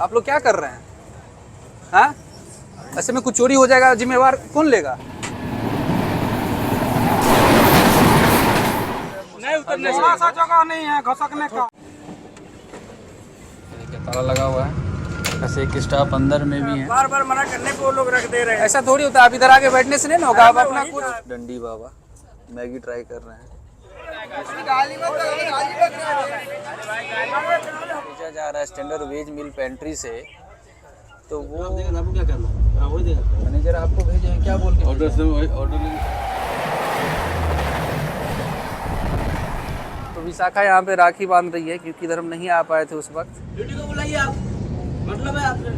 आप लोग क्या कर रहे हैं? हाँ, ऐसे में कुछ चोरी हो जाएगा, जिम्मेवार कौन लेगा? नहीं उतरने थोड़ा सा जगह नहीं है घसकने का। ताला लगा हुआ है, ऐसे एक स्टाफ अंदर में भी है। बार बार मना करने पे वो लोग रख दे रहे हैं। ऐसा थोड़ी होता है, आप इधर आके बैठने से नहीं ना होगा। आप अपना कुछ डंडी बाबा मैगी ट्राई कर रहे हैं। भेजा जा रहा है स्टैंडर्ड वेज मील पेंट्री से, तो वो आपको क्या करना है? वही देगा मैनेजर आपको भेजे हैं, क्या बोल के ऑर्डर से ऑर्डर। तो विशाखा यहाँ पे राखी बांध रही है क्योंकि इधर हम नहीं आ पाए थे उस वक्त। ड्यूटी को बुलाइए आप, मतलब है आपने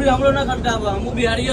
हम लोग ना करते, हम बिहारी है।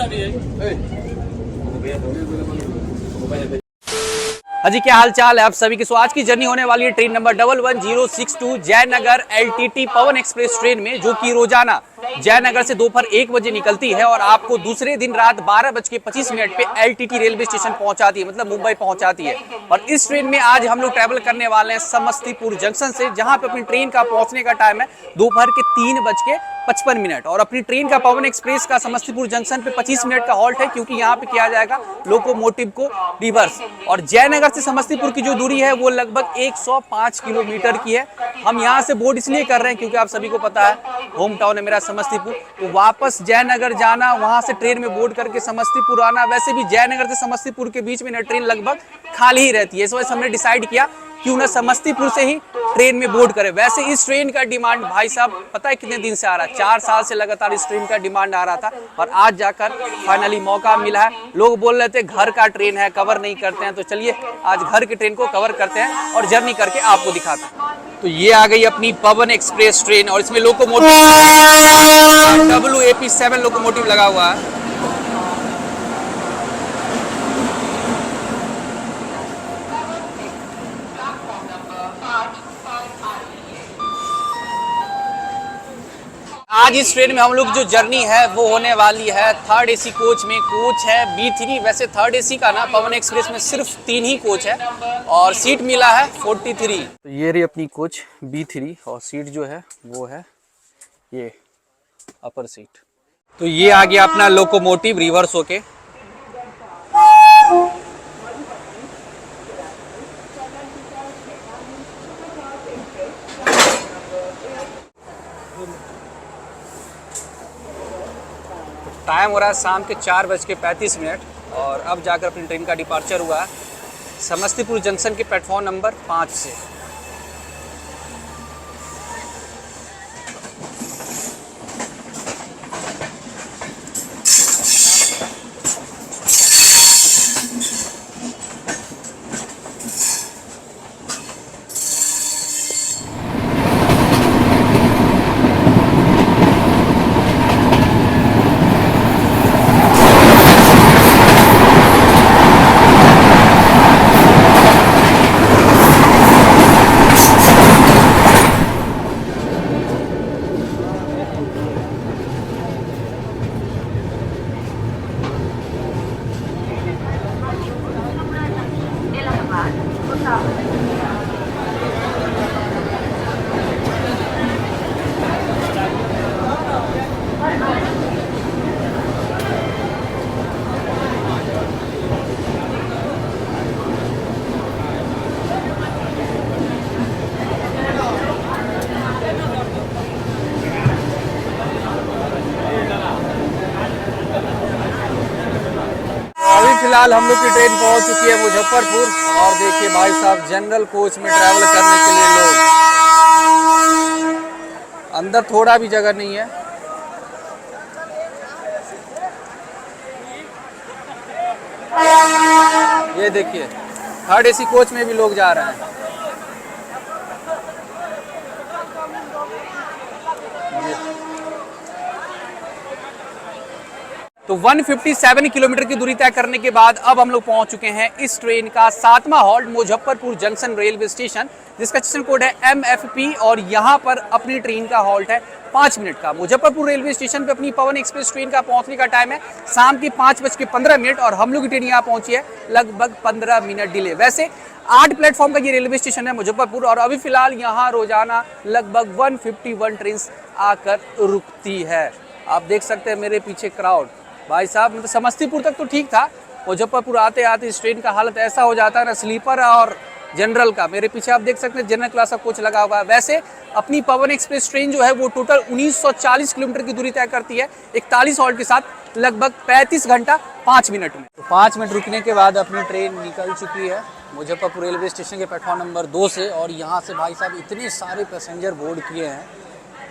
हाजी, क्या हाल चाल है आप सभी की? सो आज की जर्नी होने वाली है ट्रेन नंबर 11062 जयनगर एलटीटी पवन एक्सप्रेस ट्रेन में, जो कि रोजाना जयनगर से दोपहर 1 बजे निकलती है और आपको दूसरे दिन रात 12:25 पे एलटीटी रेलवे स्टेशन पहुंचाती है, मतलब मुंबई पहुंचाती है। और इस ट्रेन में आज हम लोग ट्रैवल करने वाले हैं समस्तीपुर जंक्शन से, जहां पे अपनी ट्रेन का पहुंचने का टाइम है दोपहर के 3:55। और अपनी ट्रेन का पवन एक्सप्रेस का समस्तीपुर जंक्शन पे 25 मिनट का हॉल्ट है, क्योंकि यहाँ पे किया जाएगा लोकोमोटिव को रिवर्स। और जयनगर से समस्तीपुर की जो दूरी है वो लगभग 105 किलोमीटर की है। हम यहाँ से बोर्ड इसलिए कर रहे हैं क्योंकि आप सभी को पता है होम टाउन है मेरा समस्तीपुर, तो वापस जयनगर जाना, वहां से ट्रेन में बोर्ड करके समस्तीपुर आना, वैसे भी जयनगर से समस्तीपुर के बीच में ना ट्रेन लगभग खाली ही रहती है। इस वजह से हमने डिसाइड किया क्यों ना समस्तीपुर से ही ट्रेन में बोर्ड करें। वैसे इस ट्रेन का डिमांड भाई साहब पता है कितने दिन से आ रहा है? 4 साल से लगातार इस ट्रेन का डिमांड आ रहा था और आज जाकर फाइनली मौका मिला है। लोग बोल रहे थे घर का ट्रेन है, कवर नहीं करते हैं, तो चलिए आज घर की ट्रेन को कवर करते हैं और जर्नी करके आपको दिखाते हैं। तो ये आ गई अपनी पवन एक्सप्रेस ट्रेन और इसमें लोकोमोटिव WAP7 लोकोमोटिव लगा हुआ है। आज इस ट्रेन में हम लोग जो जर्नी है वो होने वाली है 3rd AC कोच में। कोच है B3। वैसे 3rd AC का ना पवन एक्सप्रेस में सिर्फ 3 ही कोच है और सीट मिला है 43। तो ये रही अपनी कोच B3 और सीट जो है वो है ये अपर सीट। तो ये आ गया अपना लोकोमोटिव रिवर्स होके। टाइम हो रहा है शाम के 4:35 और अब जाकर अपनी ट्रेन का डिपार्चर हुआ है समस्तीपुर जंक्शन के प्लेटफॉर्म नंबर 5 से। फिलहाल हम लोग की ट्रेन पहुंच चुकी है मुजफ्फरपुर और देखिए भाई साहब जनरल कोच में ट्रैवल करने के लिए लोग, अंदर थोड़ा भी जगह नहीं है। ये देखिए 3rd AC कोच में भी लोग जा रहे हैं। तो 157 किलोमीटर की दूरी तय करने के बाद अब हम लोग पहुंच चुके हैं इस ट्रेन का 7वां halt Muzaffarpur junction railway station, जिसका स्टेशन कोड है MFP। और यहाँ पर अपनी ट्रेन का हॉल्ट है 5 मिनट का। मुजफ्फरपुर रेलवे स्टेशन पे अपनी पवन एक्सप्रेस ट्रेन का पहुंचने का टाइम है शाम की 5:15 और हम लोग की ट्रेन यहाँ पहुंची है लगभग 15 मिनट डिले। वैसे 8 प्लेटफॉर्म का ये रेलवे स्टेशन है मुजफ्फरपुर, और अभी फिलहाल यहाँ रोजाना लगभग 151 ट्रेन आकर रुकती है। आप देख सकते हैं मेरे पीछे क्राउड। भाई साहब मतलब समस्तीपुर तक तो ठीक था, मुजफ्फरपुर आते आते इस ट्रेन का हालत ऐसा हो जाता है ना, स्लीपर और जनरल का। मेरे पीछे आप देख सकते हैं जनरल क्लास का कोच लगा हुआ है। वैसे अपनी पवन एक्सप्रेस ट्रेन जो है वो टोटल 1940 किलोमीटर की दूरी तय करती है 41 हॉल्ट के साथ लगभग 35 घंटा 5 मिनट में। तो 5 मिनट रुकने के बाद अपनी ट्रेन निकल चुकी है मुजफ्फरपुर रेलवे स्टेशन के प्लेटफॉर्म नंबर 2 से। और यहाँ से भाई साहब इतने सारे पैसेंजर बोर्ड किए हैं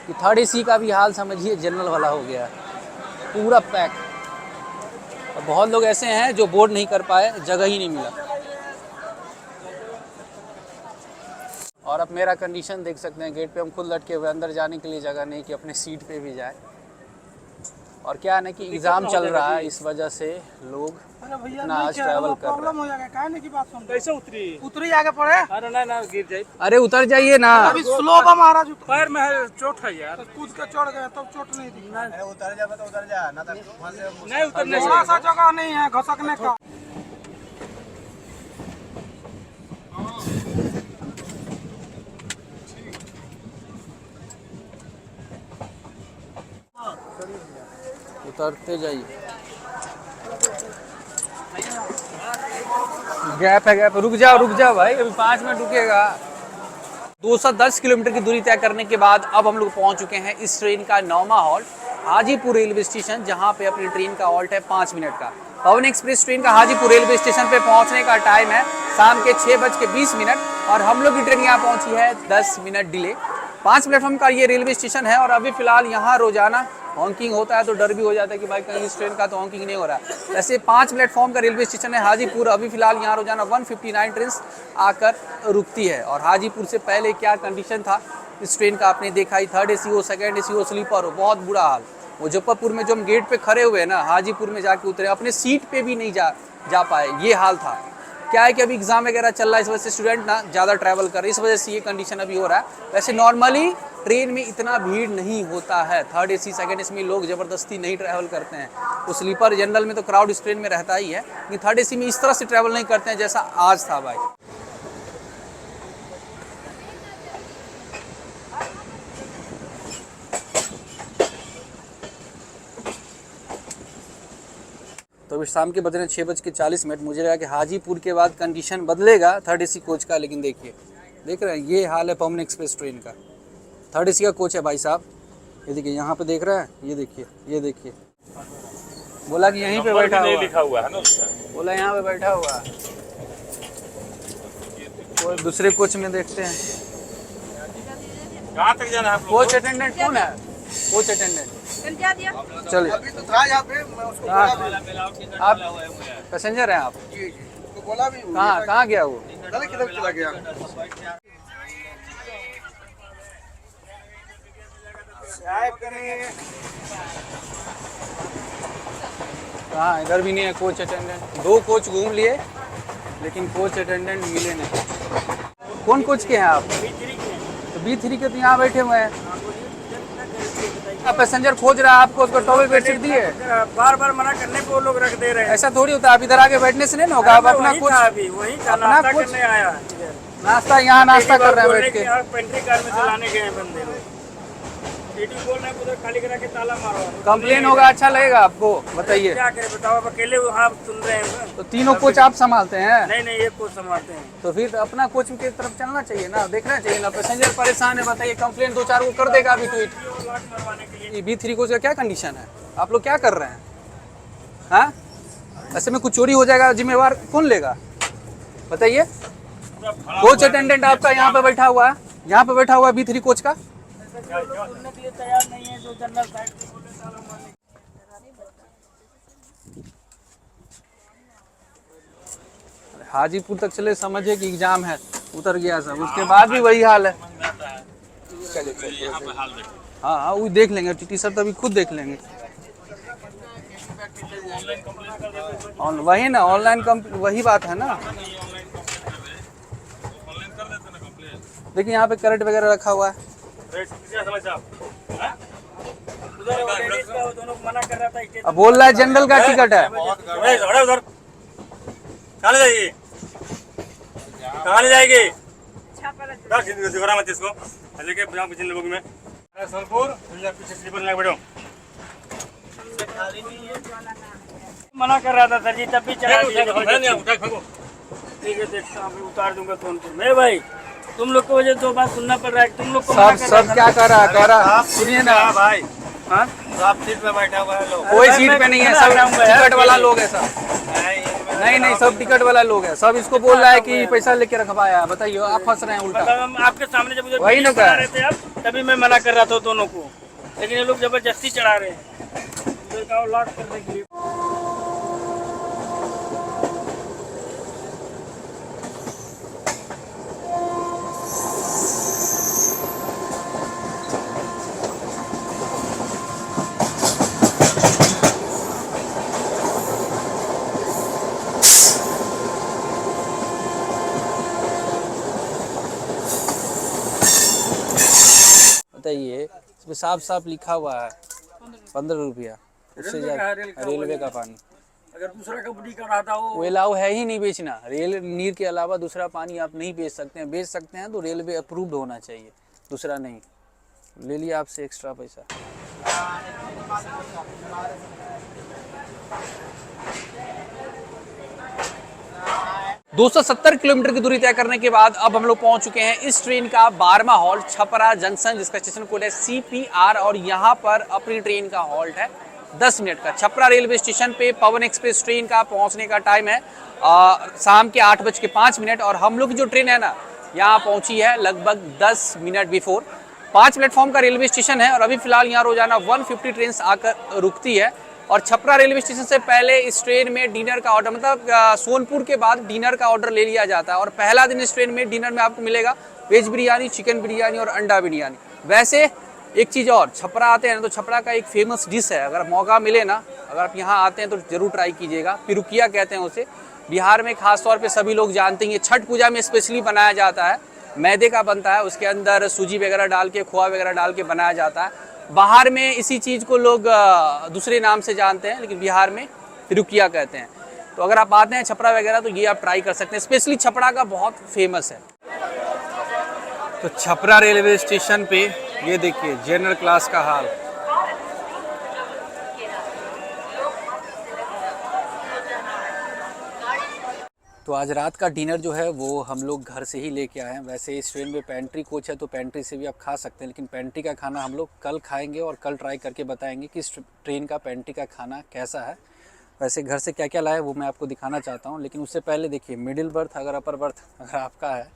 कि 3rd AC का भी हाल समझिए जनरल वाला हो गया है, पूरा पैक। और बहुत लोग ऐसे हैं जो बोर्ड नहीं कर पाए, जगह ही नहीं मिला। और अब मेरा कंडीशन देख सकते हैं, गेट पे हम खुद लटके हुए, अंदर जाने के लिए जगह नहीं कि अपने सीट पे भी जाए। और क्या है ना कि एग्जाम चल रहा है, इस वजह से लोग इतना आज ट्रैवल कर रहे हैं। हो जाएगा काहे की बात सुन। कैसे उतरी आगे पड़े। अरे ना गिर जाए। अरे उतर जाइए ना। अभी स्लो बा महाराज, पैर में है चोट है यार, कूद के चढ़ गया तब चोट नहीं थी। अरे उतर जा तो उतर जा, ना तो नहीं उतरने ऐसा जगह नहीं है घसकने का। उतरते जाइए, गैप है गैप। रुक जाओ भाई, अभी 5 मिनट रुकेगा। 210 किलोमीटर की दूरी तय करने के बाद अब हम लोग पहुंच चुके हैं इस ट्रेन का 9वां हॉल्ट हाजीपुर रेलवे स्टेशन, जहां पे अपनी ट्रेन का हॉल्ट है 5 मिनट का। पवन एक्सप्रेस ट्रेन का हाजीपुर रेलवे स्टेशन पे पहुंचने का टाइम है शाम के 6:20 और हम लोग की ट्रेन यहाँ पहुंची है 10 मिनट डिले। 5 प्लेटफॉर्म का ये रेलवे स्टेशन है और अभी फिलहाल यहाँ रोजाना हॉन्किंग होता है, तो डर भी हो जाता है कि भाई कहीं इस ट्रेन का तो हॉन्किंग नहीं हो रहा है। वैसे 5 प्लेटफॉर्म का रेलवे स्टेशन है हाजीपुर। अभी फिलहाल यहाँ रोजाना 159 ट्रेन आकर रुकती है। और हाजीपुर से पहले क्या कंडीशन था इस ट्रेन का आपने देखा ही, 3rd AC हो, 2nd AC हो, स्लीपर हो, बहुत बुरा हाल। मुजफ्फरपुर में जो हम गेट पे खड़े हुए ना, हाजीपुर में जाके उतरे, अपने सीट पे भी नहीं जा पाए, ये हाल था। क्या है कि अभी एग्जाम वगैरह चल रहा है, इस वजह से स्टूडेंट ना ज़्यादा ट्रैवल कर रहे हैं, इस वजह से ये कंडीशन अभी हो रहा है। वैसे नॉर्मली ट्रेन में इतना भीड़ नहीं होता है, 3rd AC 2nd AC में लोग ज़बरदस्ती नहीं ट्रैवल करते हैं। तो स्लीपर जनरल में तो क्राउड इस ट्रेन में रहता ही है, लेकिन 3rd AC में इस तरह से ट्रैवल नहीं करते हैं जैसा आज था भाई। तो अभी शाम के बज रहे हैं 6:40। मुझे लगा कि हाजीपुर के बाद कंडीशन बदलेगा 3rd AC कोच का, लेकिन देखिए देख रहे हैं ये हाल है पवन एक्सप्रेस ट्रेन का। 3rd AC का कोच है भाई साहब, ये देखिए यहाँ पे देख रहे हैं, ये देखिए बोला कि यहीं पे बैठा हुआ, लिखा हुआ है ना उसका, बोला यहाँ पे बैठा हुआ है। कोई दूसरे कोच में देखते हैं कहाँ तक जाना है। कोच अटेंडेंट कौन है? कोच अटेंडेंट चलिए। अभी तो था यहाँ पे, मैं उसको बोला आप पैसेंजर हैं आप? जी तो बोला भी कहाँ गया वो? किधर चला गया। हाँ इधर भी नहीं है कोच अटेंडेंट। 2 कोच घूम लिए लेकिन कोच अटेंडेंट मिले नहीं। कौन कोच के हैं आप? तो B3 के तो यहाँ बैठे हुए हैं। पैसेंजर खोज रहा है आपको, उसको टॉवल बेडशीट दिए, बार बार मना करने पे वो लोग रख दे रहे हैं। ऐसा थोड़ी होता है। आप इधर आके बैठने से नहीं ना होगा। आप अपना कुछ अभी वही नाश्ता करने आया, नाश्ता यहाँ नाश्ता कर रहे हैं बैठ के। पेंट्री कार में चलाने गए हैं बंदे लोग। टीटी बोल रहे हैं उधर खाली करा के ताला मारो। कंप्लेन होगा, अच्छा लगेगा आपको? बताइए क्या करें बताओ, अब अकेले वहाँ सुन रहे हैं। तो तीनों कोच आप संभालते हैं? नहीं एक कोच संभालते हैं। तो फिर अपना कोच की तरफ चलना चाहिए ना, देखना चाहिए ना। पैसेंजर परेशान है, बताइए कंप्लेन 2-4 को कर देगा अभी ट्वीट। B3 कोच का क्या कंडीशन है? आप लोग क्या कर रहे हैं? हाँ ऐसे में कुछ चोरी हो जाएगा, जिम्मेवार कौन लेगा बताइए? कोच अटेंडेंट आपका यहाँ पे बैठा हुआ है, यहाँ पे बैठा हुआ है B3 कोच का। सुनने के लिए तैयार नहीं है, जो जनरल साइड से बोले ताला मारने। हाजीपुर तक चले, समझे कि एग्जाम है, उतर गया सब, उसके बाद भी वही हाल है। हाँ वो देख लेंगे, टीटी सर तो अभी खुद देख लेंगे। वही ना ऑनलाइन वही बात है ना। देखिए यहाँ पे करंट वगैरह रखा हुआ है। अब बोल रहा है जनरल का टिकट है। कहाँ ले जाएगी? मत इसको लेके में सोनपुर पीछे स्लीपर लगा बैठो। मना कर रहा था सर जी, तब भी चला दिया। ठीक है, देखता हूँ, उतार दूंगा सोनपुर में। भाई तुम लोग को वजह 2 बात सुनना पड़ रहा है। तुम लोग को सब क्या कर रहा है सुनिए ना भाई। हाँ, आप सीट पे बैठा हुआ है लोग। कोई सीट पे नहीं है, सब टिकट वाला लोग है सब। नहीं सब टिकट वाला लोग है सब। इसको बोल रहा है कि पैसा लेके रखवाया। बताइए आप फंस रहे हैं उल्टा। हम आपके सामने जब वही ना चढ़ा रहे थे आप, तभी मैं मना कर रहा था दोनों को, लेकिन ये लोग जबरदस्ती चढ़ा रहे हैं लॉक करने के लिए। बताइए इसमें साफ साफ लिखा हुआ है 15 रुपया। उससे ज्यादा रेलवे का पानी। अगर दूसरा कंपनी का रहा था वो अलाउ है ही नहीं बेचना। रेल नीर के अलावा दूसरा पानी आप नहीं बेच सकते हैं। बेच सकते हैं तो रेलवे अप्रूव्ड होना चाहिए, दूसरा नहीं। ले लिया आपसे एक्स्ट्रा पैसा। 270 किलोमीटर की दूरी तय करने के बाद अब हम लोग पहुंच चुके हैं इस ट्रेन का 12वां हॉल्ट छपरा जंक्शन, जिसका स्टेशन कोड है CPR। और यहाँ पर अपनी ट्रेन का हॉल्ट है 10 मिनट का। छपरा रेलवे स्टेशन पे पवन एक्सप्रेस ट्रेन का पहुंचने का टाइम है शाम के 8:05। और हम लोग की जो ट्रेन है ना, यहाँ पहुंची है लगभग 10 मिनट बिफोर। 5 प्लेटफॉर्म का रेलवे स्टेशन है और अभी फिलहाल यहाँ रोजाना 150 ट्रेन आकर रुकती है। और छपरा रेलवे स्टेशन से पहले इस ट्रेन में डिनर का ऑर्डर, मतलब सोनपुर के बाद डिनर का ऑर्डर ले लिया जाता है। और पहला दिन इस ट्रेन में डिनर में आपको मिलेगा वेज बिरयानी, चिकन बिरयानी और अंडा बिरयानी। वैसे एक चीज़ और, छपरा आते हैं तो छपरा का एक फेमस डिश है, अगर मौका मिले ना, अगर आप यहाँ आते हैं तो जरूर ट्राई कीजिएगा। पिरुकिया कहते हैं उसे। बिहार में खासतौर पर सभी लोग जानते हैं, ये छठ पूजा में स्पेशली बनाया जाता है। मैदे का बनता है, उसके अंदर सूजी वगैरह डाल के, खोआ वगैरह डाल के बनाया जाता है। बाहर में इसी चीज़ को लोग दूसरे नाम से जानते हैं, लेकिन बिहार में पिरुकिया कहते हैं। तो अगर आप आते हैं छपरा वगैरह तो ये आप ट्राई कर सकते हैं, स्पेशली छपरा का बहुत फेमस है। तो छपरा रेलवे स्टेशन पे ये देखिए जनरल क्लास का हाल। तो आज रात का डिनर जो है वो हम लोग घर से ही लेके आए हैं। वैसे इस ट्रेन में पेंट्री कोच है तो पेंट्री से भी आप खा सकते हैं, लेकिन पेंट्री का खाना हम लोग कल खाएंगे और कल ट्राई करके बताएंगे कि इस ट्रेन का पेंट्री का खाना कैसा है। वैसे घर से क्या क्या लाया वो मैं आपको दिखाना चाहता हूँ, लेकिन उससे पहले देखिए मिडिल बर्थ अगर अपर बर्थ अगर आपका है,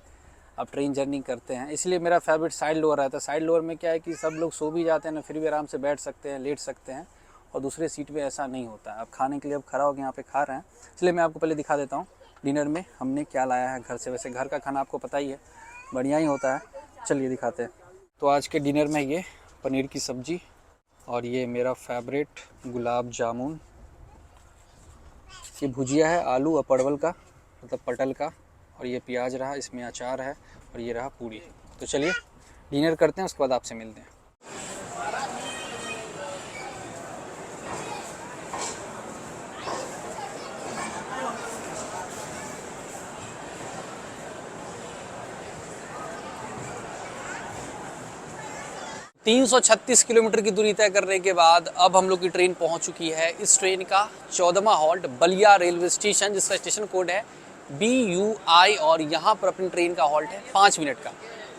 आप ट्रेन जर्नी करते हैं, इसलिए मेरा फेवरेट साइड लोअर रहता है। साइड लोअर में क्या है कि सब लोग सो भी जाते हैं ना, फिर भी आराम से बैठ सकते हैं, लेट सकते हैं। और दूसरे सीट पे ऐसा नहीं होता है। आप खाने के लिए अब खड़ा होकर यहाँ पे खा रहे हैं, इसलिए मैं आपको पहले दिखा देता हूँ डिनर में हमने क्या लाया है घर से। वैसे घर का खाना आपको पता ही है, बढ़िया ही होता है। चलिए दिखाते हैं। तो आज के डिनर में ये पनीर की सब्ज़ी और ये मेरा फेवरेट गुलाब जामुन, ये भुजिया है आलू और परवल का, मतलब पटल का, और ये प्याज रहा, इसमें अचार है, और ये रहा पूरी। तो चलिए डिनर करते हैं, उसके बाद आपसे मिलते हैं। 336 किलोमीटर की दूरी तय करने के बाद अब हम लोग की ट्रेन पहुंच चुकी है इस ट्रेन का 14वां हॉल्ट बलिया रेलवे स्टेशन, जिसका स्टेशन कोड है BUI। और यहाँ पर अपनी ट्रेन का हॉल्ट है 5 मिनट का।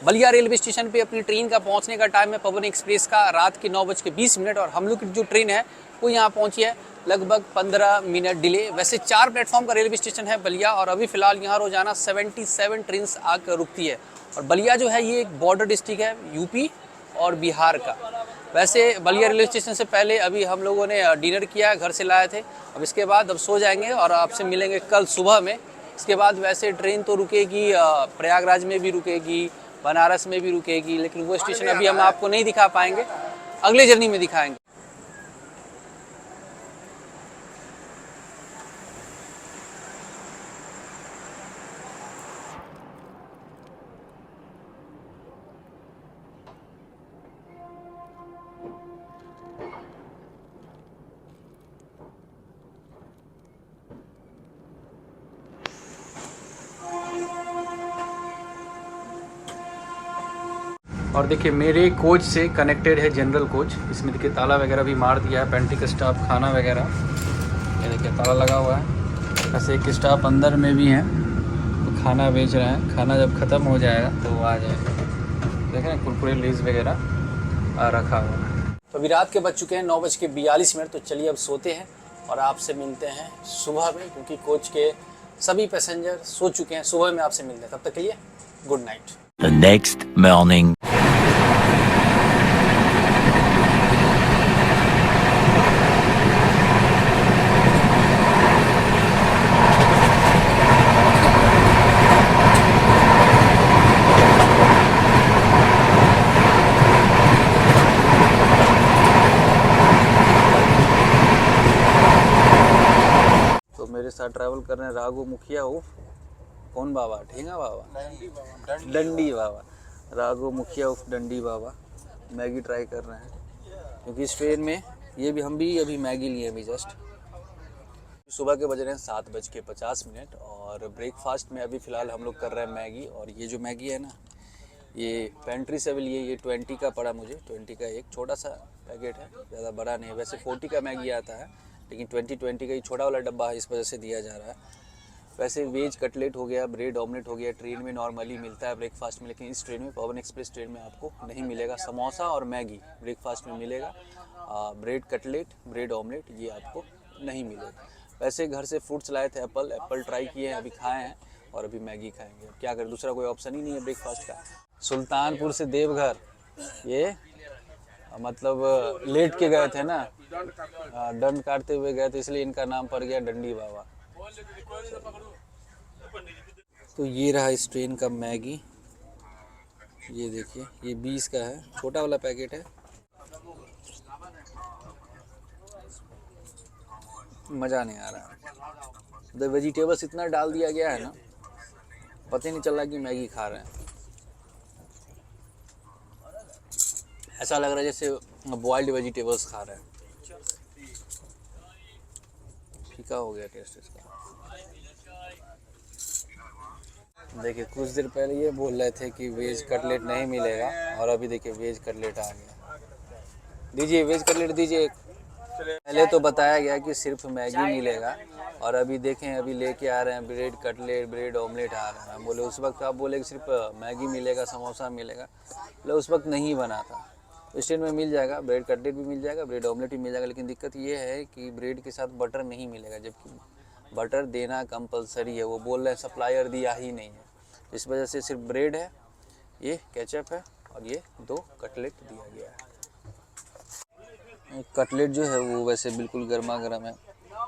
बलिया रेलवे स्टेशन पे अपनी ट्रेन का पहुँचने का टाइम है पवन एक्सप्रेस का रात के 9:20। और हम लोग की जो ट्रेन है वो यहाँ पहुँची है लगभग 15 मिनट डिले। वैसे 4 प्लेटफॉर्म का रेलवे स्टेशन है बलिया, और अभी फ़िलहाल यहाँ रोजाना 77 ट्रेन आकर रुकती है। और बलिया जो है ये एक बॉर्डर डिस्ट्रिक्ट है यूपी और बिहार का। वैसे बलिया रेलवे स्टेशन से पहले अभी हम लोगों ने डिनर किया, घर से लाए थे। अब इसके बाद अब सो जाएंगे और आपसे मिलेंगे कल सुबह में। इसके बाद वैसे ट्रेन तो रुकेगी, प्रयागराज में भी रुकेगी, बनारस में भी रुकेगी, लेकिन वो स्टेशन अभी हम आपको नहीं दिखा पाएंगे, अगले जर्नी में दिखाएंगे। और देखिए मेरे कोच से कनेक्टेड है जनरल कोच। इसमें देखिए ताला वगैरह भी मार दिया है, पेंट्री का स्टाफ खाना वगैरह, ये देखिए ताला लगा हुआ है। वैसे एक स्टाफ अंदर में भी है तो खाना बेच रहे हैं। खाना जब ख़त्म हो जाएगा तो वो आ जाएगा। देखें कुरकुरे लेज वगैरह रखा हुआ है। तो अभी रात के बज चुके हैं 9:42। तो चलिए अब सोते हैं और आपसे मिलते हैं सुबह में, क्योंकि कोच के सभी पैसेंजर सो चुके हैं। सुबह में आपसे मिलते हैं, तब तक के लिए good night. The next morning. मेरे साथ ट्रैवल कर रहे हैं राघु मुखिया उफ कौन बाबा, ठेंगा बाबा, डंडी बाबा, राघु मुखिया उफ डंडी बाबा मैगी ट्राई कर रहे हैं। क्योंकि इस ट्रेन में ये भी हम भी अभी मैगी लिए अभी जस्ट। सुबह के बज रहे हैं 7:50 और ब्रेकफास्ट में अभी फ़िलहाल हम लोग कर रहे हैं मैगी। और ये जो मैगी है ना, ये पेंट्री से भी लिए, ये 20 का पड़ा मुझे। 20 का एक छोटा सा पैकेट है, ज़्यादा बड़ा नहीं है। वैसे 40 का मैगी आता है, लेकिन 20 का ही छोटा वाला डब्बा है, इस वजह से दिया जा रहा है। वैसे वेज कटलेट हो गया, ब्रेड ऑमलेट हो गया, ट्रेन में नॉर्मली मिलता है ब्रेकफास्ट में, लेकिन इस ट्रेन में पवन एक्सप्रेस ट्रेन में आपको नहीं मिलेगा। समोसा और मैगी ब्रेकफास्ट में मिलेगा, ब्रेड कटलेट, ब्रेड ऑमलेट ये आपको नहीं मिलेगा। वैसे घर से फ्रूट्स लाए थे, एप्पल ट्राई किए हैं, अभी खाए हैं और अभी मैगी खाएंगे। अब क्या करें, दूसरा कोई ऑप्शन ही नहीं है ब्रेकफास्ट का। सुल्तानपुर से देवघर ये मतलब लेट के गए थे ना, दंड काटते हुए गए थे, इसलिए इनका नाम पड़ गया डंडी बाबा। तो ये रहा इस ट्रेन का मैगी, ये देखिए, ये 20 का है, छोटा वाला पैकेट है। मज़ा नहीं आ रहा। द वेजिटेबल्स इतना डाल दिया गया है ना, पता ही नहीं चल रहा कि मैगी खा रहे हैं। ऐसा लग रहा है जैसे बॉइल्ड वेजिटेबल्स खा रहे हैं। फीका हो गया टेस्ट इसका। देखिए कुछ देर पहले ये बोल रहे थे कि वेज कटलेट नहीं मिलेगा, और अभी देखिए वेज कटलेट आ गया। दीजिए वेज कटलेट दीजिए। पहले तो बताया गया कि सिर्फ मैगी मिलेगा, और अभी देखें अभी लेके आ रहे हैं ब्रेड कटलेट, ब्रेड ऑमलेट आ रहा है। बोले उस वक्त आप बोले कि सिर्फ मैगी मिलेगा, समोसा मिलेगा, बोले उस वक्त नहीं बना था। इस ट्रेन में मिल जाएगा, ब्रेड कटलेट भी मिल जाएगा, ब्रेड ऑमलेट भी मिल जाएगा, लेकिन दिक्कत ये है कि ब्रेड के साथ बटर नहीं मिलेगा, जबकि बटर देना कंपलसरी है। वो बोल रहे हैं सप्लायर दिया ही नहीं है, इस वजह से सिर्फ ब्रेड है, ये केचप है और ये 2 कटलेट दिया गया है। कटलेट जो है वो वैसे बिल्कुल गर्मा गर्म है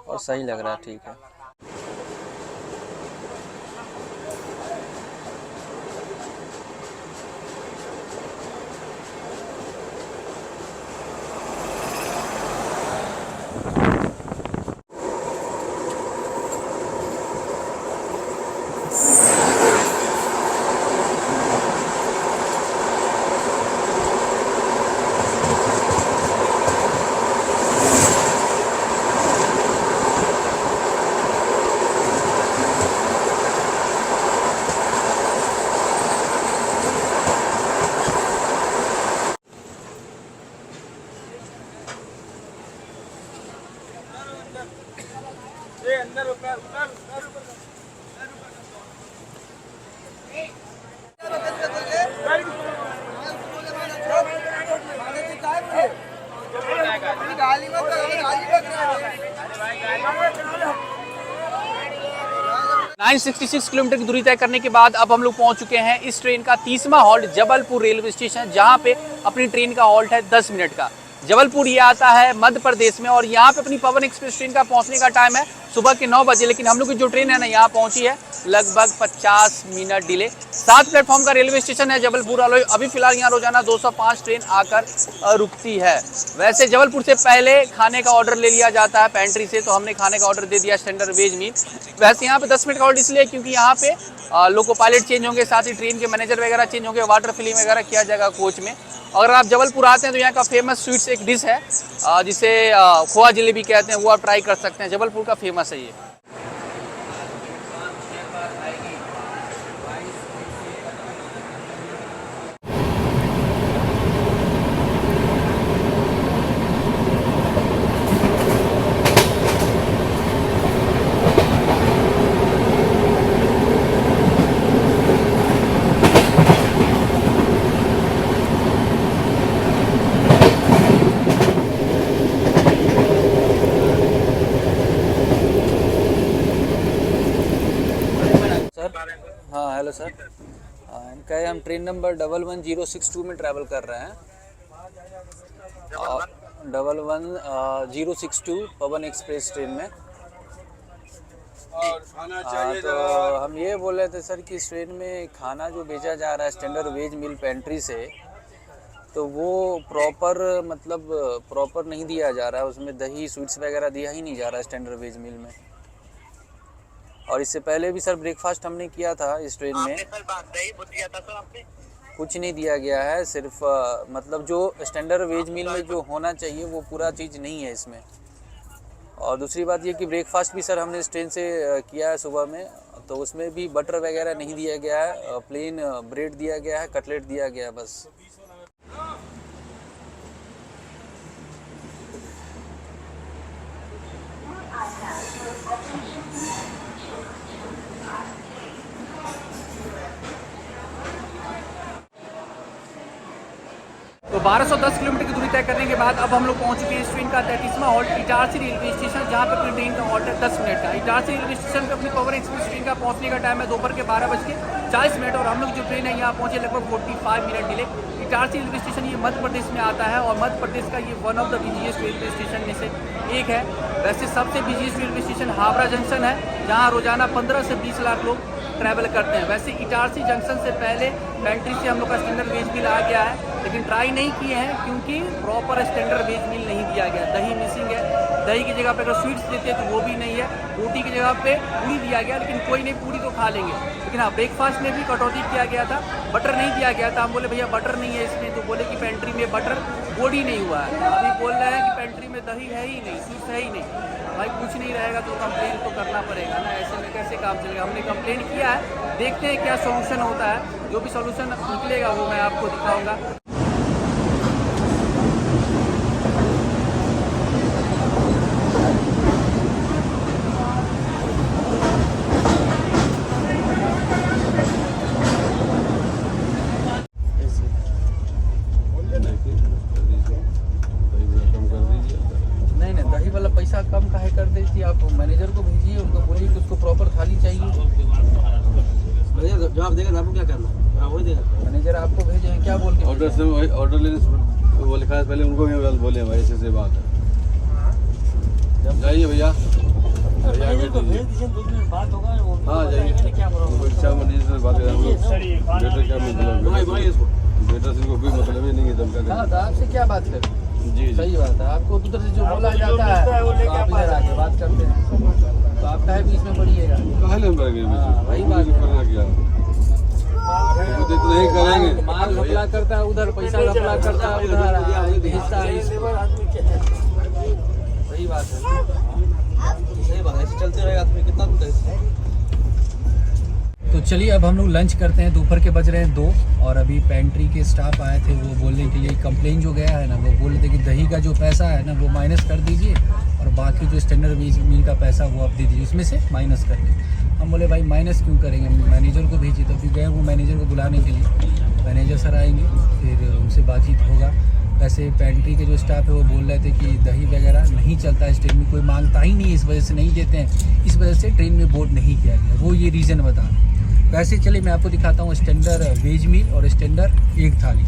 और सही लग रहा है, ठीक है। गाली मत करो, गाली मत करो। 966 किलोमीटर की दूरी तय करने के बाद अब हम लोग पहुंच चुके हैं इस ट्रेन का 30वां हॉल्ट जबलपुर रेलवे स्टेशन, जहां पे अपनी ट्रेन का हॉल्ट है 10 मिनट का। जबलपुर ये आता है मध्य प्रदेश में और यहाँ पे अपनी पवन एक्सप्रेस ट्रेन का पहुंचने का टाइम है सुबह के 9 बजे, लेकिन हम लोग की जो ट्रेन है ना यहाँ पहुंची है लगभग 50 मिनट डिले। 7 प्लेटफॉर्म का रेलवे स्टेशन है जबलपुर। अभी फिलहाल यहाँ रोजाना 205 ट्रेन आकर रुकती है। वैसे जबलपुर से पहले खाने का ऑर्डर ले लिया जाता है पेंट्री से, तो हमने खाने का ऑर्डर दे दिया स्टैंडर्ड वेज मील। वैसे यहाँ पे 10 मिनट का ऑर्डर इसलिए क्योंकि यहाँ पे लोको पायलट चेंज होंगे, साथ ही ट्रेन के मैनेजर वगैरह चेंज होंगे, वाटर फिलिंग वगैरह किया जाएगा कोच में। अगर आप जबलपुर आते हैं तो यहाँ का फेमस स्वीट्स एक डिश है जिसे खोआ जलेबी कहते हैं, वो आप ट्राई कर सकते हैं। जबलपुर का फेमस है ये। बोले सर? इनका है हम ट्रेन नंबर 11062 में ट्रैवल कर रहे हैं। 11062 पवन एक्सप्रेस ट्रेन में। और खाना चाहिए तो हम ये बोल रहे थे सर कि इस ट्रेन में खाना जो बेचा जा रहा है स्टैंडर्ड वेज मील पेंट्री से, तो वो प्रॉपर नहीं दिया जा रहा है। उसमें दही स्वीट्स वगैरह दिया ही नहीं जा रहा है स्टैंडर्ड वेज मील में। और इससे पहले भी सर ब्रेकफास्ट हमने किया था इस ट्रेन में, सर दही दिया था सर आपने? कुछ नहीं दिया गया है। सिर्फ मतलब जो स्टैंडर्ड वेज मील में जो होना चाहिए वो पूरा चीज़ नहीं है इसमें। और दूसरी बात ये कि ब्रेकफास्ट भी सर हमने इस ट्रेन से किया है सुबह में, तो उसमें भी बटर वगैरह नहीं दिया गया है। प्लेन ब्रेड दिया गया है, कटलेट दिया गया है बस। तो 1210 किलोमीटर की दूरी तय करने के बाद अब हम लोग पहुंच चुके हैं इस ट्रेन का 33वां हॉल्ट इटारसी रेलवे स्टेशन, जहां पर अपनी ट्रेन का हॉल्ट है 10 मिनट का। इटारसी रेलवे स्टेशन पे अपनी पवन एक्सप्रेस ट्रेन का पहुंचने का टाइम है दोपहर के 12:40 और हम लोग जो ट्रेन है यहाँ पहुंचे लगभग 45 minute delay. Itarsi railway station ये मध्य प्रदेश में आता है और मध्य प्रदेश का ये one of the busiest railway station में से एक है। वैसे सबसे busiest railway station Howrah junction है, जहाँ रोजाना 15 से 20 लाख लोग ट्रैवल करते हैं। वैसे इटारसी जंक्शन से पहले पेंट्री से हम लोग का स्टैंडर्ड वेज मील आ गया है, लेकिन ट्राई नहीं किए हैं क्योंकि प्रॉपर स्टैंडर्ड वेज मील नहीं दिया गया। दही मिसिंग है, दही की जगह पे अगर स्वीट्स देते तो वो भी नहीं है। रोटी की जगह पे पूरी दिया गया, लेकिन कोई नहीं, पूरी तो खा लेंगे। लेकिन हाँ, ब्रेकफास्ट में भी कटौती किया गया था, बटर नहीं दिया गया था। हम बोले भैया बटर नहीं है इसमें, तो बोले कि पेंट्री में बटर बोर्ड ही नहीं हुआ है। अभी बोल रहे हैं कि पेंट्री में दही है ही नहीं, स्वीट्स है ही नहीं। भाई कुछ नहीं रहेगा तो कंप्लेन तो करना पड़ेगा ना, ऐसे में कैसे काम चलेगा। हमने कंप्लेन किया है, देखते हैं क्या सोल्यूशन होता है। जो भी सोल्यूशन निकलेगा वो मैं आपको दिखाऊंगा। नहीं, दही वाला पैसा कम काहे कर देती आप? मैनेजर को भेजिए, उनको बोलिए कि उसको प्रॉपर थाली चाहिए। जवाब देगा आपको क्या करना, वही देगा। मैनेजर आपको भेजे हैं, क्या बोल के ऑर्डर से ऑर्डर लेने से वो लिखा है, पहले उनको भी बोले भाई ऐसे बात है। जाइए भैया, बात होगा। हाँ जाइए, क्या अच्छा मरीज से बात करें। बेटर क्या मतलब, बेटर से कोई मतलब ही नहीं है। दम का हाँ, तो आपसे क्या बात करें? जी सही बात है, आपको उधर से जो बोला जाता है तो आप इधर आके बात करते हैं, तो आपका है बीच में पड़िएगा। कहाँ ले पड़ेंगे, वही बात है। करना क्या तो नहीं करेंगे। माल घपला करता है उधर, पैसा घपला करता है उधर, भेजता है इसको। सही बात है, सही बात है, ऐसे चलते रहेगा तो कितना कुछ। तो चलिए अब हम लोग लंच करते हैं। दोपहर के बज रहे हैं 2 और अभी पेंट्री के स्टाफ आए थे, वो बोलने के लिए कंप्लेन जो गया है ना, वो बोल रहे थे कि दही का जो पैसा है ना वो माइनस कर दीजिए और बाकी जो स्टैंडर्ड वेज मील का पैसा वो आप दे दीजिए, उसमें से माइनस कर दीजिए। हम बोले भाई माइनस क्यों करेंगे, मैनेजर को भेजिए। तो फिर गए वो मैनेजर को बुलाने के लिए, मैनेजर सर आएंगे फिर उनसे बातचीत होगा। वैसे पेंट्री के जो स्टाफ है वो बोल रहे थे कि दही वगैरह नहीं चलता है, इस ट्रेन में कोई मांगता ही नहीं, इस वजह से नहीं देते हैं, इस वजह से ट्रेन में बोर्ड नहीं किया गया, वो ये रीज़न बता। वैसे चलिए मैं आपको दिखाता हूँ स्टैंडर्ड वेज मील और स्टैंडर्ड एक थाली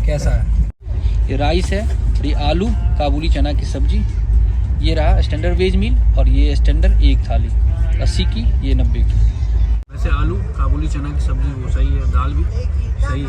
कैसा है। ये राइस है, ये आलू काबुली चना की सब्जी, ये रहा स्टैंडर्ड वेज मील और ये स्टैंडर्ड एक थाली 80 की, ये 90 की। वैसे आलू काबुली चना की सब्जी वो सही है, दाल भी सही है।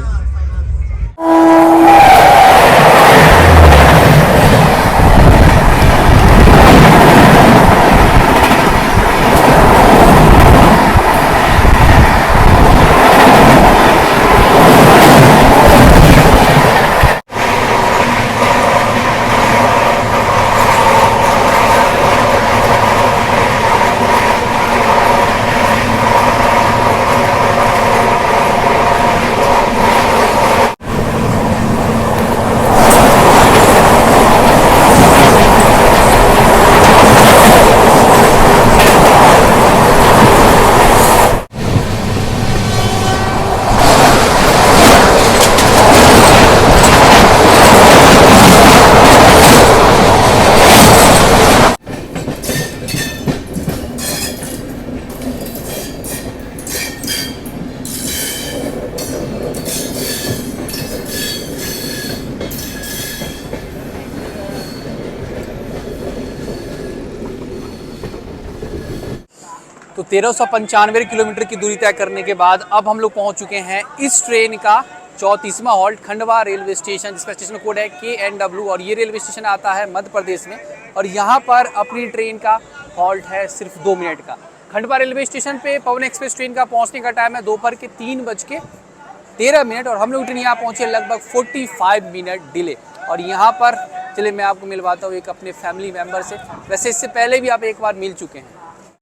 तो 1395 किलोमीटर की दूरी तय करने के बाद अब हम लोग पहुंच चुके हैं इस ट्रेन का 34वां हॉल्ट खंडवा रेलवे स्टेशन, जिसका स्टेशन कोड है KNW, और ये रेलवे स्टेशन आता है मध्य प्रदेश में। और यहाँ पर अपनी ट्रेन का हॉल्ट है सिर्फ 2 मिनट का। खंडवा रेलवे स्टेशन पे पवन एक्सप्रेस ट्रेन का पहुँचने का टाइम है दोपहर के 3:13 और हम लोग ट्रेन यहाँ पहुँचे लगभग 45 मिनट डिले। और यहाँ पर चलिए मैं आपको मिलवाता हूँ एक अपने फैमिली मेम्बर से। वैसे इससे पहले भी आप एक बार मिल चुके हैं।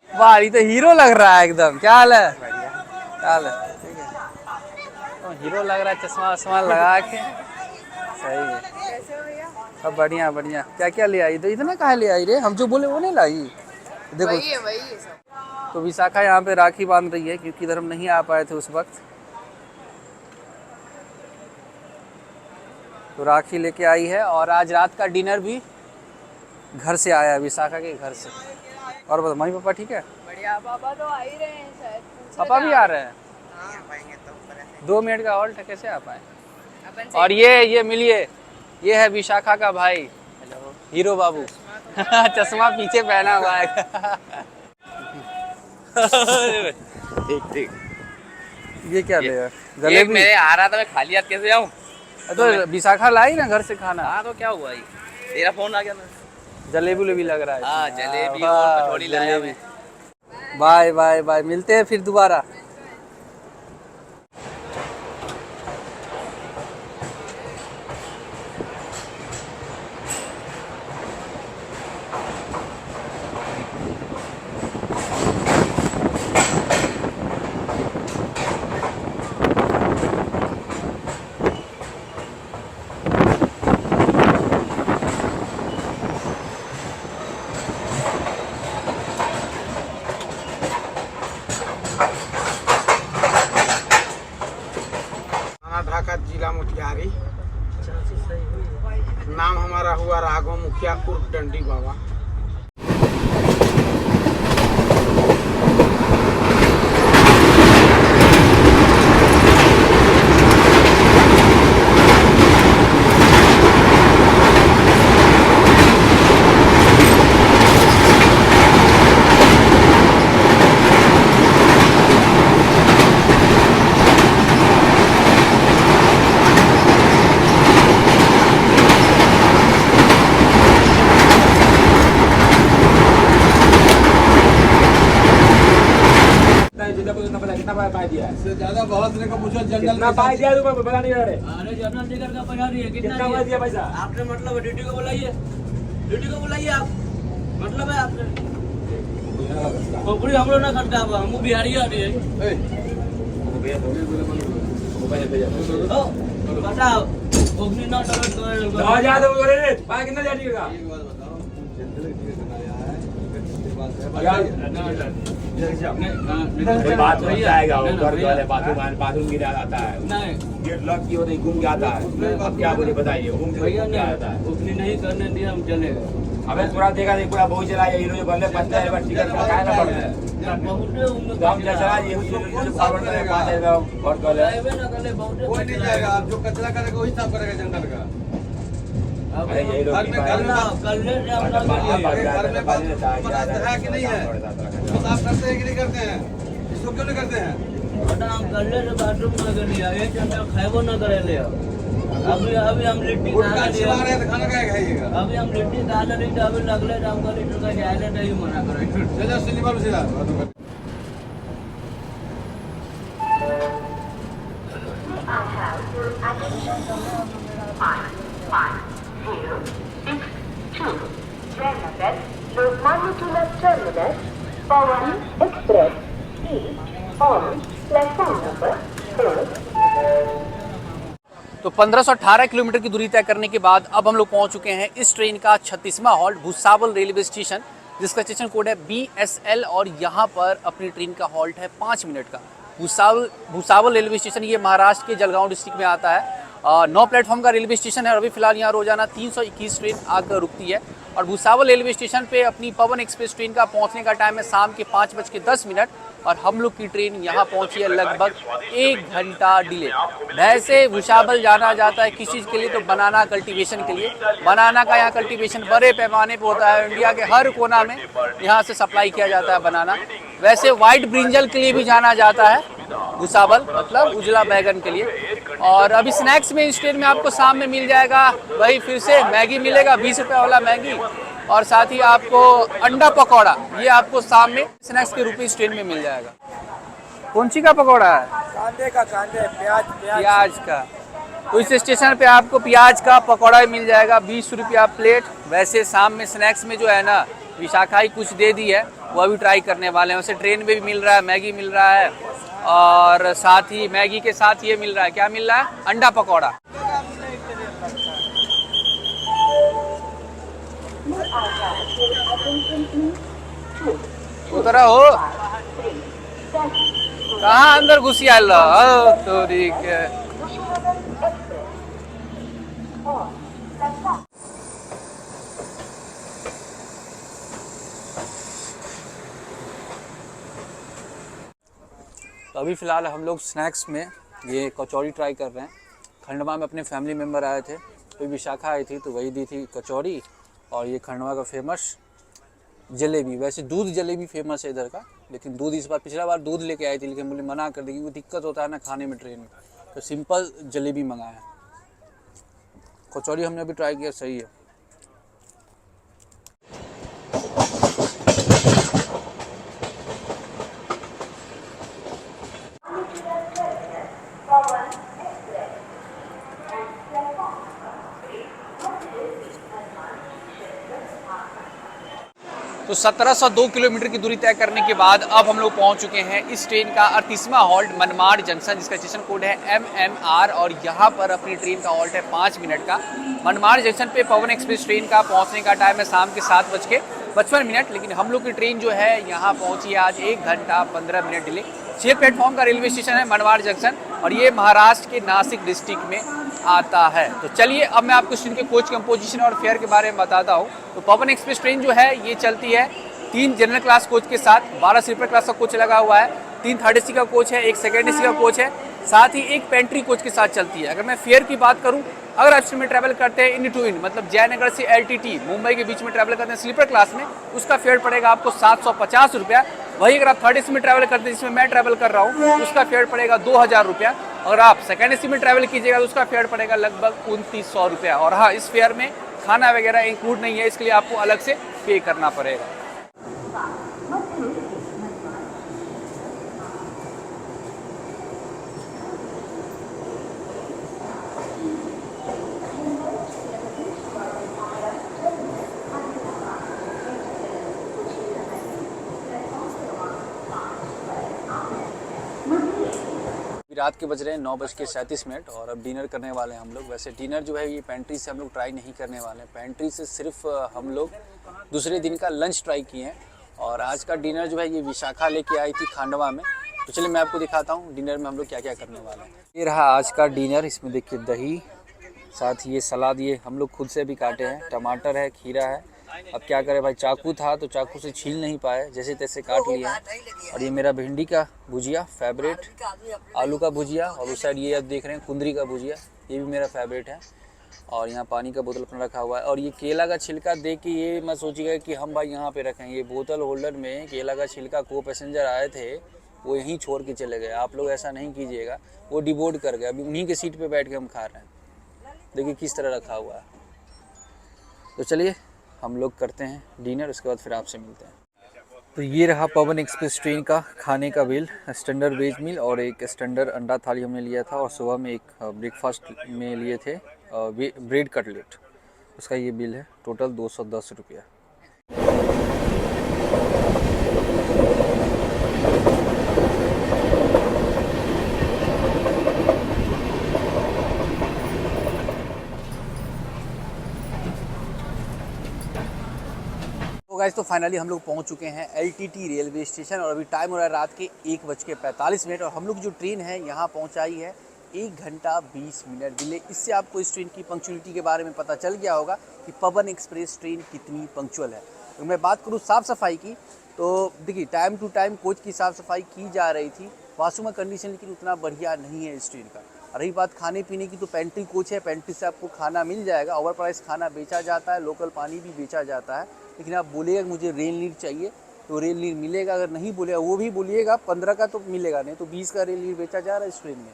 वाह, ये तो हीरो लग रहा है एकदम। क्या हाल है? क्या हाल है? ठीक है, तो हीरो लग रहा है, चश्मा वश्मा लगा के। सही है, सब बढ़िया बढ़िया। क्या क्या ले आई? तो इतना कहाँ ले आई रे? हम जो बोले वो नहीं लाई। देखो वही है सब। तो विशाखा यहाँ पे राखी बांध रही है क्योंकि इधर हम नहीं आ पाए थे उस वक्त, तो राखी लेके आई है। और आज रात का डिनर भी घर से आया है, विशाखा के घर से। और बता, मम्मी पापा ठीक है? बढ़िया। पापा तो आ ही रहे हैं शायद। पापा भी आ रहे हैं? 2 मिनट का हॉल्ट है, कैसे आ पाए? और ये मिलिए, ये है विशाखा का भाई हीरो बाबू। चश्मा पीछे पहना हुआ है। ठीक। ये क्या ले? जलेबी? मैं आ रहा था, मैं खाली हाथ कैसे आऊँ? तो विशाखा लाई ना घर से खाना। हाँ तो क्या हुआ? तेरा फोन आ गया ना। जलेबी भी लग रहा है। हाँ, जलेबी और कचौड़ी लाया मैं। बाय बाय बाय, मिलते हैं फिर दोबारा। ढाका जिला मोतिहारी। नाम हमारा हुआ राघव मुखिया उर्फ डंडी बाबा। ज्यादा बहुत ने का पूछो जनरल कितना पाई दिया तू बता नहीं रहा है। अरे जनरल टिकट का पैसा नहीं है। कितना दिया पैसा? आपने मतलब ड्यूटी को बुलाइए, आप मतलब है आपने खोपड़ी हम लोग ना खर्चा हुआ, हम बिहारी आते हैं। बताओ ओपनी ना आ जा दो रे, पाई कितना जा दिएगा? बात हो जाएगा, बाथरूम गिरा आता है, गेट लॉक की होता है, घूम के आता है। अब क्या बोले बताइए, घूम के आता है। उतनी नहीं करने दिया हम चलेगा। अबे पूरा देखा नहीं, पूरा बहुत चला ये हीरो बंदे 15 टिकट का काय ना पड़ता है। हम चला ये फॉरवर्ड करेगा 5000 और कॉल है। कोई नहीं जाएगा, आप जो कचरा करेगा वही साफ करेगा जनरल का। अरे ये लोग घर में है कि नहीं है? वो साफ करते हैं कि नहीं करते हैं? इसको क्यों नहीं करते हैं? हम कर ले बाथरूम ना कर लिया, एक घंटा खाएबो ना करे ले। अभी हम लिट्टी खा रहे हैं तो खाना क्या खाइएगा? अभी हम लिट्टी खा ले रही, अभी लगले हमको लीटर का जाए नहीं मना करो। चलो स्लीपर सीधा जयनगर लोकमान्य तिलक टर्मिनस पवन एक्सप्रेस और प्लेटफॉर्म नंबर 2। तो 1518 किलोमीटर की दूरी तय करने के बाद अब हम लोग पहुंच चुके हैं इस ट्रेन का 36वां हॉल्ट भुसावल रेलवे स्टेशन, जिसका स्टेशन कोड है BSL। और यहाँ पर अपनी ट्रेन का हॉल्ट है 5 मिनट का। भुसावल रेलवे स्टेशन ये महाराष्ट्र के जलगांव डिस्ट्रिक्ट में आता है। 9 प्लेटफॉर्म का रेलवे स्टेशन है और अभी फिलहाल यहाँ रोजाना 321 ट्रेन आकर रुकती है। और भुसावल रेलवे स्टेशन पे अपनी पवन एक्सप्रेस ट्रेन का पहुँचने का टाइम है शाम के 5:10 और हम लोग की ट्रेन यहाँ पहुँची है लगभग 1 घंटा डिले। वैसे भुसावल जाना जाता है किस चीज़ के लिए? तो बनाना कल्टीवेशन के लिए। बनाना का यहाँ कल्टीवेशन बड़े पैमाने पर होता है। इंडिया के हर कोना में यहाँ से सप्लाई किया जाता है बनाना। वैसे व्हाइट ब्रिंजल के लिए भी जाना जाता है, भुसावल मतलब उजला बैगन के लिए। और अभी स्नैक्स में इस ट्रेन में आपको शाम में मिल जाएगा वही फिर से मैगी मिलेगा, 20 रुपये वाला मैगी, और साथ ही आपको अंडा पकौड़ा, ये आपको शाम में स्नैक्स के रूप में इस ट्रेन में मिल जाएगा। कौन सी का पकौड़ा है? कांदे का, प्याज का। तो इस स्टेशन पे आपको प्याज का पकौड़ा मिल जाएगा, 20 रुपया प्लेट। वैसे शाम में स्नैक्स में जो है ना, विशाखा ही कुछ दे दी है, वो अभी ट्राई करने वाले हैं। वैसे ट्रेन में भी मिल रहा है, मैगी मिल रहा है, और साथ ही मैगी के साथ ये मिल रहा है, क्या मिल रहा है? अंडा पकौड़ा। उतरा हो कहाँ अंदर घुसी आल तो ठीक है। तो अभी फ़िलहाल हम लोग स्नैक्स में ये कचौड़ी ट्राई कर रहे हैं। खंडवा में अपने फैमिली मेम्बर आए थे, तो विशाखा आई थी तो वही दी थी कचौड़ी, और ये खंडवा का फेमस जलेबी। वैसे दूध जलेबी फेमस है इधर का, लेकिन दूध इस बार, पिछला बार दूध लेके आई थी लेकिन मुझे मना कर दी क्योंकि दिक्कत होता है ना खाने में ट्रेन में, तो सिंपल जलेबी मंगाया। कचौड़ी हमने अभी ट्राई किया, सही है। तो 1702 किलोमीटर की दूरी तय करने के बाद अब हम लोग पहुंच चुके हैं इस ट्रेन का 38वां हॉल्ट मनमाड़ जंक्शन, जिसका स्टेशन कोड है MMR, और यहाँ पर अपनी ट्रेन का हॉल्ट है 5 मिनट का। मनमाड़ जंक्शन पे पवन एक्सप्रेस ट्रेन का पहुंचने का टाइम है शाम के 7:55, लेकिन हम लोग की ट्रेन जो है यहाँ पहुँची है आज 1 घंटा 15 मिनट डिले। 6 प्लेटफॉर्म का रेलवे स्टेशन है मनमाड़ जंक्शन, और ये महाराष्ट्र के नासिक डिस्ट्रिक्ट में आता है। तो चलिए अब मैं आपको ट्रेन के कोच कंपोजिशन और फेयर के बारे में बताता हूँ। तो पवन एक्सप्रेस ट्रेन जो है ये चलती है 3 जनरल क्लास कोच के साथ, 12 स्लीपर क्लास का कोच लगा हुआ है, 3 थर्ड एसी का कोच है, 1 सेकेंड एसी का कोच है, साथ ही 1 पेंट्री कोच के साथ चलती है। अगर मैं फेयर की बात करूँ, अगर आप इसमें ट्रैवल करते हैं इन टू इन, मतलब जयनगर से LTT मुंबई के बीच में ट्रैवल करते हैं स्लीपर क्लास में, उसका फेयर पड़ेगा आपको 750 रुपया। वही अगर आप थर्ड एसी में ट्रैवल करते हैं, जिसमें मैं ट्रैवल कर रहा हूँ, उसका फेयर पड़ेगा 2000 रुपया। अगर आप सेकेंड एसी में ट्रैवल कीजिएगा तो उसका फेयर पड़ेगा लगभग 2900 रुपया। और हाँ, इस फेयर में खाना वगैरह इंक्लूड नहीं है, इसके लिए आपको अलग से पे करना पड़ेगा। रात के बज रहे हैं 9:37 और अब डिनर करने वाले हैं हम लोग। वैसे डिनर जो है ये पेंट्री से हम लोग ट्राई नहीं करने वाले हैं, पेंट्री से सिर्फ हम लोग दूसरे दिन का लंच ट्राई किए हैं। और आज का डिनर जो है ये विशाखा लेके आई थी खांडवा में। तो चलिए मैं आपको दिखाता हूँ डिनर में हम लोग क्या क्या करने वाले हैं। ये रहा आज का डिनर, इसमें देखिए दही, साथ ही ये सलाद, ये हम लोग खुद से भी काटे हैं, टमाटर है, खीरा है। अब क्या करें भाई, चाकू था तो चाकू से छील नहीं पाए, जैसे तैसे काट लिया है। और ये मेरा भिंडी का भुजिया फेवरेट, आलू का भुजिया, और उस साइड ये आप देख रहे हैं कुंदरी का भुजिया, ये भी मेरा फेवरेट है। और यहाँ पानी का बोतल अपना रखा हुआ है। और ये केला का छिलका देख के ये मत सोचिएगा कि हम भाई यहाँ पे रखें, ये बोतल होल्डर में केला का छिलका को पैसेंजर आए थे वो यहीं छोड़ के चले गए। आप लोग ऐसा नहीं कीजिएगा, वो डिबोर्ड कर गए, अभी उन्हीं के सीट पे बैठ के हम खा रहे हैं। देखिए किस तरह रखा हुआ है। तो चलिए हम लोग करते हैं डिनर, उसके बाद फिर आपसे मिलते हैं। तो ये रहा पवन एक्सप्रेस ट्रेन का खाने का बिल, स्टैंडर्ड वेज मील और एक स्टैंडर्ड अंडा थाली हमने लिया था, और सुबह में एक ब्रेकफास्ट में लिए थे ब्रेड कटलेट, उसका ये बिल है टोटल 210 रुपया। गाइस तो फाइनली हम लोग पहुंच चुके हैं LTT रेलवे स्टेशन, और अभी टाइम हो रहा है रात के 1:45 और हम लोग जो ट्रेन है यहाँ पहुँचाई है 1 घंटा 20 मिनट डिले। इससे आपको इस ट्रेन की पंक्चुअलिटी के बारे में पता चल गया होगा कि पवन एक्सप्रेस ट्रेन कितनी पंक्चुअल है। तो मैं बात करूँ साफ़ सफाई की, तो देखिए टाइम टू टाइम कोच की साफ़ सफाई की जा रही थी, वाशरूम का कंडीशन लेकिन उतना बढ़िया नहीं है इस ट्रेन का। रही बात खाने पीने की, तो पेंट्री कोच है, पेंट्री से आपको खाना मिल जाएगा, ओवर प्राइस खाना बेचा जाता है, लोकल पानी भी बेचा जाता है। लेकिन आप बोलिएगा कि मुझे रेल नीड चाहिए तो रेल नीर मिलेगा, अगर नहीं बोलेगा वो भी बोलिएगा 15 का तो मिलेगा, नहीं तो 20 का रेल नीर बेचा जा रहा है इस ट्रेन में।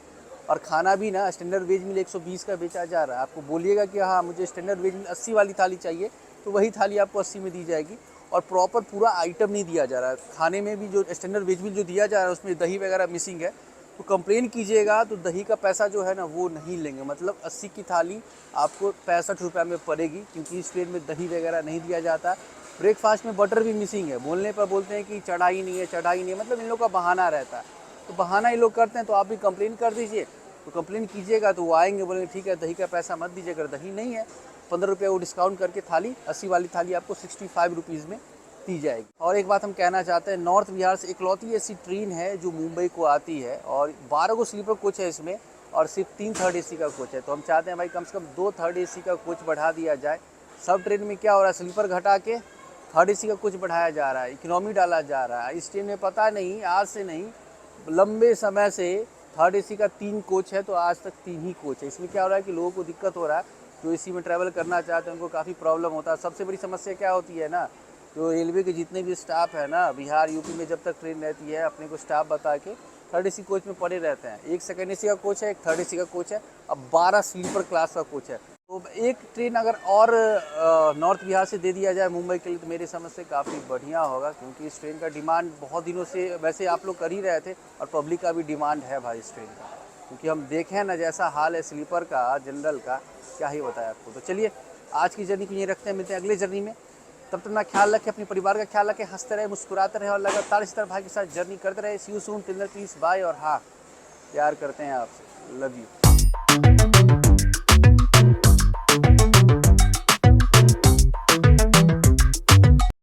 और खाना भी ना स्टैंडर्ड वेज मील 120 का बेचा जा रहा है। आपको बोलिएगा कि हाँ मुझे स्टैंडर्ड वेज मील 80 वाली थाली चाहिए, तो वही थाली आपको 80 में दी जाएगी। और प्रॉपर पूरा आइटम नहीं दिया जा रहा है खाने में भी। जो स्टैंडर्ड वेज मील जो दिया जा रहा है उसमें दही वगैरह मिसिंग है, तो कंप्लेन कीजिएगा तो दही का पैसा जो है ना वो नहीं लेंगे। मतलब 80 की थाली आपको 65 रुपये में पड़ेगी, क्योंकि इस ट्रेन में दही वगैरह नहीं दिया जाता। ब्रेकफास्ट में बटर भी मिसिंग है, बोलने पर बोलते हैं कि चढ़ाई नहीं है, चढ़ाई नहीं है, मतलब इन लोग का बहाना रहता है। तो बहाना ये लोग करते हैं, तो आप भी कंप्लेन कर दीजिए। तो कंप्लेन कीजिएगा तो वो आएंगे, बोलेंगे ठीक है दही का पैसा मत दीजिए। अगर दही नहीं है 15 रुपये वो डिस्काउंट करके थाली 80 वाली थाली आपको 65 रुपीज़ में दी जाएगी। और एक बात हम कहना चाहते हैं, नॉर्थ बिहार से इकलौती ऐसी ट्रेन है जो मुंबई को आती है, और 12 को स्लीपर कोच है इसमें, और सिर्फ 3 थर्ड AC का कोच है। तो हम चाहते हैं भाई कम से कम 2 थर्ड AC का कोच बढ़ा दिया जाए। सब ट्रेन में क्या हो रहा है, स्लीपर घटा के थर्ड AC का कोच बढ़ाया जा रहा है, इकोनॉमी डाला जा रहा है। इस ट्रेन में पता नहीं, आज से नहीं, लंबे समय से थर्ड AC का 3 कोच है, तो आज तक 3 ही कोच है। इसमें क्या हो रहा है कि लोगों को दिक्कत हो रहा है, जो AC में ट्रैवल करना चाहते हैं उनको काफ़ी प्रॉब्लम होता है। सबसे बड़ी समस्या क्या होती है ना, जो रेलवे के जितने भी स्टाफ है ना, बिहार यूपी में जब तक ट्रेन रहती है अपने को स्टाफ बता के थर्ड AC कोच में पड़े रहते हैं। एक सेकंड AC का कोच है, एक थर्ड AC का कोच है, अब 12 स्लीपर क्लास का कोच है। तो एक ट्रेन अगर और नॉर्थ बिहार से दे दिया जाए मुंबई के लिए, तो मेरे समझ से काफ़ी बढ़िया होगा, क्योंकि इस ट्रेन का डिमांड बहुत दिनों से वैसे आप लोग कर ही रहे थे, और पब्लिक का भी डिमांड है भाई इस ट्रेन का। क्योंकि हम देखें ना जैसा हाल है स्लीपर का, जनरल का, क्या ही बताया आपको। तो चलिए आज की जर्नी को ये रखते हैं, मिलते हैं अगले जर्नी में। तब तक अपना ख्याल रखें, अपने परिवार का ख्याल रखें, हंसते रहे, मुस्कुराते रहे, और लगातार इस तरह भाई के साथ जर्नी करते रहे। See you soon, till then peace, bye. और हाँ, प्यार करते हैं आपसे, लव यू।